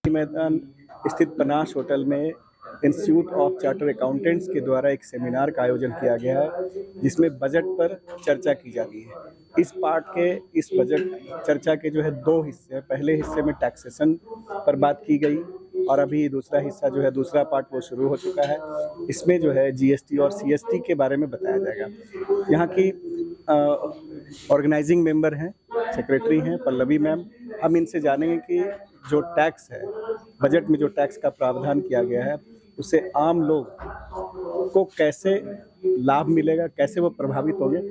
मैदान स्थित पनास होटल में इंस्टीट्यूट ऑफ चार्टर अकाउंटेंट्स के द्वारा एक सेमिनार का आयोजन किया गया है, जिसमें बजट पर चर्चा की जा रही है। इस बजट चर्चा के जो है दो हिस्से हैं। पहले हिस्से में टैक्सेशन पर बात की गई और अभी दूसरा हिस्सा जो है, दूसरा पार्ट वो शुरू हो चुका है। इसमें जो है जीएसटी और सीएसटी के बारे में बताया जाएगा। यहाँ की ऑर्गेनाइजिंग मेंबर हैं, सेक्रेटरी हैं पल्लवी मैम। हम इनसे जानेंगे कि जो टैक्स है, बजट में जो टैक्स का प्रावधान किया गया है, उससे आम लोग को कैसे लाभ मिलेगा, कैसे वो प्रभावित होंगे,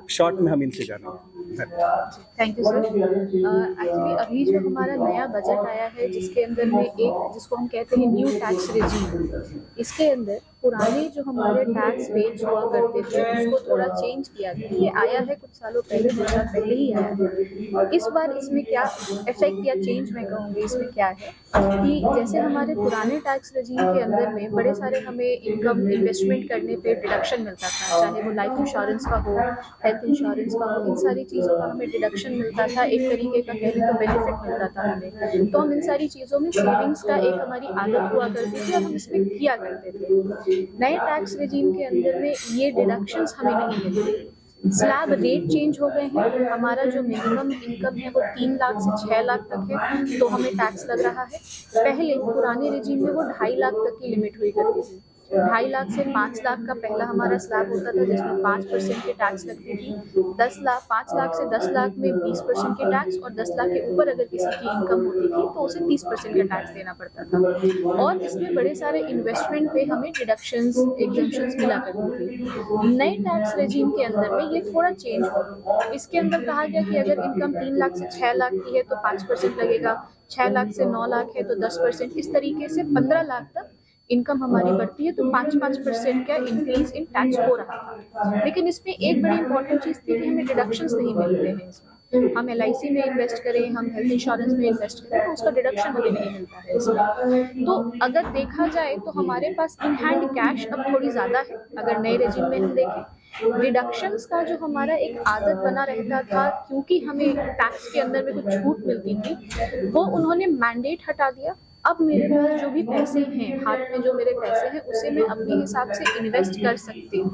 शॉर्ट में हम इनसे जानेंगे। Thank you sir. एक्चुअली अभी जो हमारा नया बजट आया है, जिसके अंदर में एक जिसको हम कहते हैं न्यू टैक्स रेजिम, इसके अंदर पुराने जो हमारे टैक्स रेट्स हुआ करते थे उसको थोड़ा चेंज किया गया। ये आया है कुछ सालों पहले, 2 साल पहले ही आया है। इस बार इसमें क्या इफेक्ट या चेंज मैं कहूँगी इसमें क्या है कि जैसे हमारे पुराने टैक्स रेजिम के अंदर में बड़े सारे हमें इनकम इन्वेस्टमेंट करने पे डिडक्शन मिलता था, चाहे वो लाइफ इंश्योरेंस का हो, हेल्थ इंश्योरेंस का हो, इन सारी चीज़ों का हमें डिडक्शन मिलता था। एक तरीके का कह लें तो बेनिफिट मिलता था हमें। तो हम इन सारी चीज़ों में सेविंग्स का एक हमारी आदत हुआ करती थी और हम इसमें किया करते थे। नए टैक्स रेजिम के अंदर में ये डिडक्शंस हमें नहीं मिलते। स्लैब रेट चेंज हो गए हैं। हमारा जो मिनिमम इनकम है वो 3 लाख से 6 लाख तक है, तो हमें टैक्स लग रहा है। पहले पुराने रेजिम में वो 2.5 लाख तक की लिमिट हुई करती थी। 2.5 लाख से 5 लाख का पहला हमारा स्लैब होता था, जिसमें 5% की टैक्स लगती थी। 5 लाख से 10 लाख में 20% की टैक्स, और 10 लाख के ऊपर अगर किसी की इनकम होती थी तो उसे 30% का टैक्स देना पड़ता था। और इसमें बड़े सारे इन्वेस्टमेंट पे हमें डिडक्शंस, एग्जम्पशंस मिला करती थी। नए टैक्स रेजिम के अंदर में ये थोड़ा चेंज हुआ। इसके अंदर कहा गया कि अगर इनकम 3 लाख से 6 लाख की है तो 5% लगेगा, 6 लाख से 9 लाख है तो 10%, इस तरीके से 15 लाख तक इनकम हमारी बढ़ती है तो 5% का इंक्रीज इन टैक्स हो रहा था। लेकिन इसमें एक बड़ी इंपॉर्टेंट चीज़ थी कि हमें डिडक्शंस नहीं मिलते हैं इसमें। हम LIC में इन्वेस्ट करें, हम हेल्थ इंश्योरेंस में इन्वेस्ट करें, तो उसका डिडक्शन हमें नहीं मिलता है इसमें। तो अगर देखा जाए तो हमारे पास इन हैंड कैश अब थोड़ी ज़्यादा है। अगर नए रेजिम में हम देखें, डिडक्शंस का जो हमारा एक आदत बना रहता था, क्योंकि हमें टैक्स के अंदर में कुछ छूट मिलती थी, वो उन्होंने मैंडेट हटा दिया। अब मेरे पास जो भी पैसे हैं, हाथ में जो मेरे पैसे हैं, उसे मैं अपने हिसाब से इन्वेस्ट कर सकती हूँ।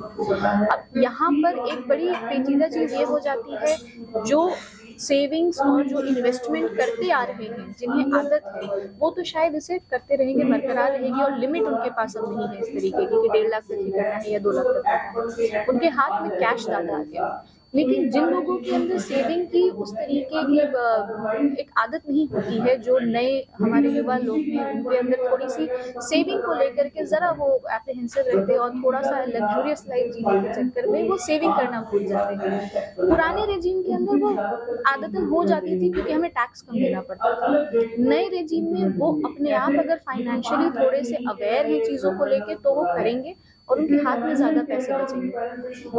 अब यहाँ पर एक बड़ी पेचीदा चीज़ ये हो जाती है, जो सेविंग्स और जो इन्वेस्टमेंट करते आ रहे हैं, जिन्हें आदत है, वो तो शायद इसे करते रहेंगे, बरकरार रहेगी, और लिमिट उनके पास अब नहीं है इस तरीके की कि 1.5 लाख तक ही करना है या 2 लाख तक करना है। उनके हाथ में कैश ज़्यादा आ गया। लेकिन जिन लोगों के अंदर सेविंग की उस तरीके की एक आदत नहीं होती है, जो नए हमारे युवा लोग हैं, उनके अंदर थोड़ी सी सेविंग को लेकर के ज़रा वो एप्रीहेंसिव रहते हैं और थोड़ा सा लग्जूरियस लाइफ जीने के चक्कर में वो सेविंग करना भूल जाते हैं। पुराने रेजिम के अंदर वो आदतन हो जाती थी क्योंकि हमें टैक्स कम देना पड़ता था। नए रेजिम में वो अपने आप अगर फाइनेंशियली थोड़े से अवेयर हैं चीज़ों को लेके, तो वो करेंगे और उनके हाथ में ज़्यादा पैसे बचेंगे।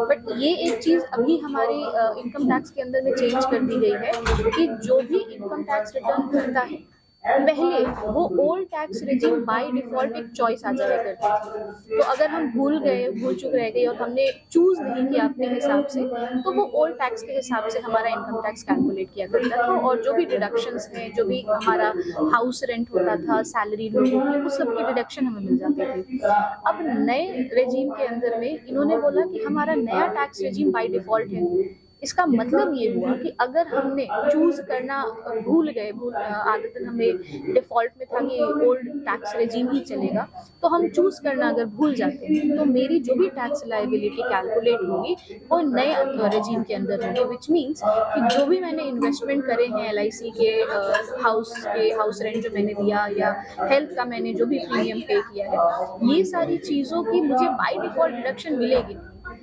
बट ये एक चीज़ अभी हमारी इनकम टैक्स के अंदर में चेंज कर दी गई है कि जो भी इनकम टैक्स रिटर्न करता है, पहले वो old tax regime by default एक चॉइस आ जाया करती थी। तो अगर हम भूल चूक रह गए और हमने चूज नहीं किया अपने हिसाब से, तो वो ओल्ड टैक्स के हिसाब से हमारा इनकम टैक्स कैलकुलेट किया करता था, और जो भी डिडक्शंस हैं, जो भी हमारा हाउस रेंट होता था, सैलरी लोगों की, उस सब की डिडक्शन हमें मिल जाती थी। अब नए रेजिम के अंदर में इन्होंने बोला कि हमारा नया टैक्स रेजिम बाय डिफॉल्ट है। इसका मतलब ये हुआ कि अगर हमने चूज करना भूल गए, आदतन हमें डिफॉल्ट में था कि ओल्ड टैक्स रेजिम ही चलेगा, तो हम चूज करना अगर भूल जाते हैं तो मेरी जो भी टैक्स लायबिलिटी कैलकुलेट होगी वो नए रेजिम के अंदर होगी। विच मीन्स कि जो भी मैंने इन्वेस्टमेंट करे हैं LIC के हाउस रेंट जो मैंने दिया, या हेल्थ का मैंने जो भी प्रीमियम पे किया है, ये सारी चीज़ों की मुझे बाय डिफॉल्ट डिडक्शन मिलेगी।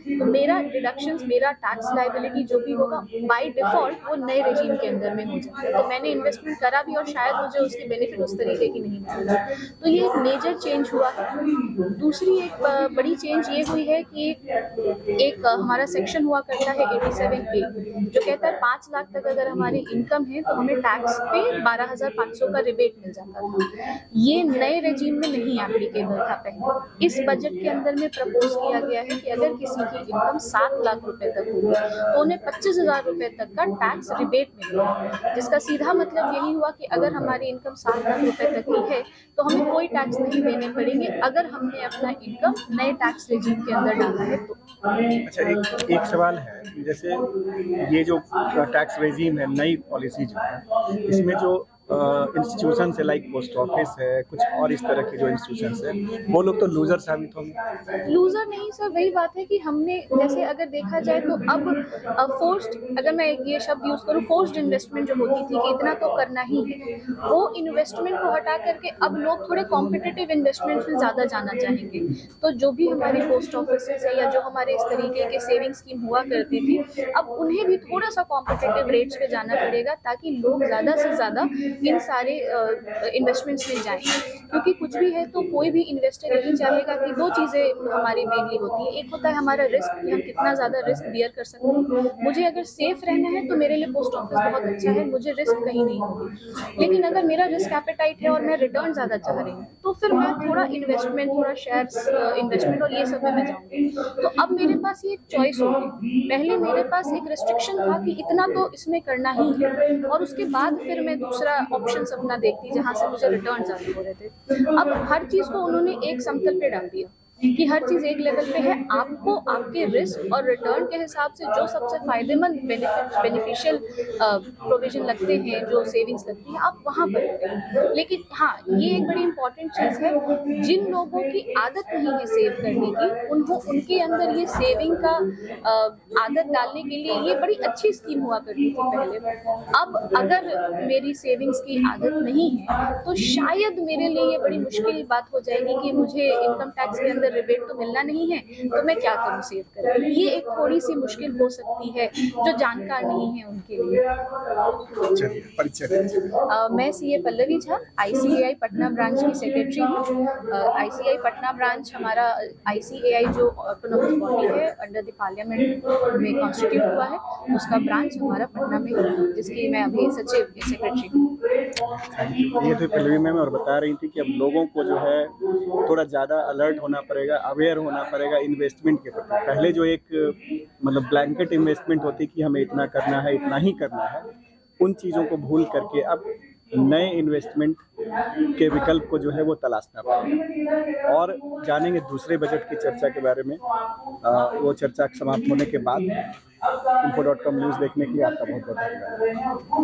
तो मेरा डिडक्शंस, मेरा टैक्स लायबिलिटी जो भी होगा बाय डिफॉल्ट वो नए रेजिम के अंदर में हो जाता है। तो मैंने इन्वेस्टमेंट करा भी और शायद मुझे उसकी बेनिफिट उस तरीके की नहीं मिलेगा। तो ये एक मेजर चेंज हुआ है। दूसरी एक बड़ी चेंज ये हुई है कि एक हमारा सेक्शन हुआ करता है 87A, जो कहता है 5 लाख तक अगर हमारी इनकम है तो हमें टैक्स पे 12,500 का रिबेट मिल जाता था। ये नए रेजिम में नहीं एप्लीकेबल था पहले। इस बजट के अंदर में प्रपोज किया गया है कि अगर किसी की की इनकम 7 लाख रुपए तक होगी तो उन्हें 25,000 रुपए तक का टैक्स रिबेट मिलेगा, जिसका सीधा मतलब यही हुआ कि अगर हमारी इनकम 7 लाख रुपए तक की है तो हमें कोई टैक्स नहीं देने पड़ेंगे अगर हमने अपना इनकम नए टैक्स रेजिम के अंदर डाला है तो। अच्छा, एक सवाल है कि जैसे ये जो टैक्स रेजीम है, नई पॉलिसी जो है, इसमें जो इंस्टीट्यूशन है लाइक पोस्ट ऑफिस है, कुछ और इस तरह के जो इंस्टीट्यूशन है, वो लोग तो लूजर साबित होंगे। लूजर नहीं सर, वही बात है कि हमने जैसे अगर देखा जाए तो अब फोर्स्ड, अगर मैं ये शब्द यूज करूँ, फोर्स्ड इन्वेस्टमेंट जो होती थी कि इतना तो करना ही है, वो इन्वेस्टमेंट को हटा करके अब लोग थोड़े कॉम्पिटिटिव इन्वेस्टमेंट में ज्यादा जाना चाहेंगे। तो जो भी हमारे पोस्ट ऑफिस है या जो हमारे इस तरीके के सेविंग स्कीम हुआ करती थी, अब उन्हें भी थोड़ा सा कॉम्पिटिटिव रेट्स पे जाना पड़ेगा ताकि लोग ज्यादा से ज्यादा इन सारे इन्वेस्टमेंट्स में जाएं, क्योंकि कुछ भी है तो कोई भी इन्वेस्टर यही चाहेगा कि दो चीजें हमारी मेनली होती है। एक होता है हमारा रिस्क, कि हम कितना ज्यादा रिस्क बियर कर सकते हैं। मुझे अगर सेफ रहना है तो मेरे लिए पोस्ट ऑफिस बहुत अच्छा है, मुझे रिस्क कहीं नहीं होगी। लेकिन अगर मेरा रिस्क एपेटाइट है और मैं रिटर्न ज्यादा चाह रही हूँ तो फिर मैं थोड़ा इन्वेस्टमेंट, थोड़ा शेयर्स इन्वेस्टमेंट और ये सब में मैं जाऊंगी। तो अब मेरे पास ये चॉइस होगी। पहले मेरे पास एक रिस्ट्रिक्शन था कि इतना तो इसमें करना ही है और उसके बाद फिर मैं दूसरा ऑप्शन अपना देखती जहां से मुझे रिटर्न ज्यादा हो रहे थे। अब हर चीज को उन्होंने एक समतल पे डाल दिया कि हर चीज एक लेवल पे है, आपको आपके रिस्क और रिटर्न के हिसाब से जो सबसे फायदेमंद बेनिफिशियल प्रोविजन लगते हैं, जो सेविंग्स लगती है, आप वहां पर करें। लेकिन हाँ, ये एक बड़ी इंपॉर्टेंट चीज है, जिन लोगों की आदत नहीं है सेव करने की, उनके अंदर ये सेविंग का आदत डालने के लिए ये बड़ी अच्छी स्कीम हुआ करती थी पहले। अब अगर मेरी सेविंग्स की आदत नहीं है तो शायद मेरे लिए ये बड़ी मुश्किल बात हो जाएगी कि मुझे इनकम टैक्स के अंदर रिबेट तो मिलना नहीं है तो मैं क्या करूं सेव करके। ये एक थोड़ी सी मुश्किल हो सकती है जो जानकार नहीं है उनके लिए। चलिए, परिचय। मैं CA Pallavi Jha, ICAI Patna branch की सेक्रेटरी हूँ। आईसीएआई पटना ब्रांच हमारा आईसीएआई जो ऑटोनोमस बॉडी है अंडर द पार्लियामेंट में कॉन्स्टिट्यूट हुआ है, उसका ब्रांच हमारा पटना में है, जिसकी मैं अभी सचिव सेक्रेटरी हूँ। ये तो पल्लवी मैम और बता रही थी कि अब लोगों को जो है थोड़ा ज़्यादा अलर्ट होना पड़ेगा, अवेयर होना पड़ेगा इन्वेस्टमेंट के प्रति। पहले जो एक मतलब ब्लैंकेट इन्वेस्टमेंट होती कि हमें इतना करना है, इतना ही करना है, उन चीज़ों को भूल करके अब नए इन्वेस्टमेंट के विकल्प को जो है वो तलाशना पड़ेगा। और जानेंगे दूसरे बजट की चर्चा के बारे में। वो चर्चा समाप्त होने के बाद info.com न्यूज़ देखने के लिए आपका बहुत बहुत धन्यवाद।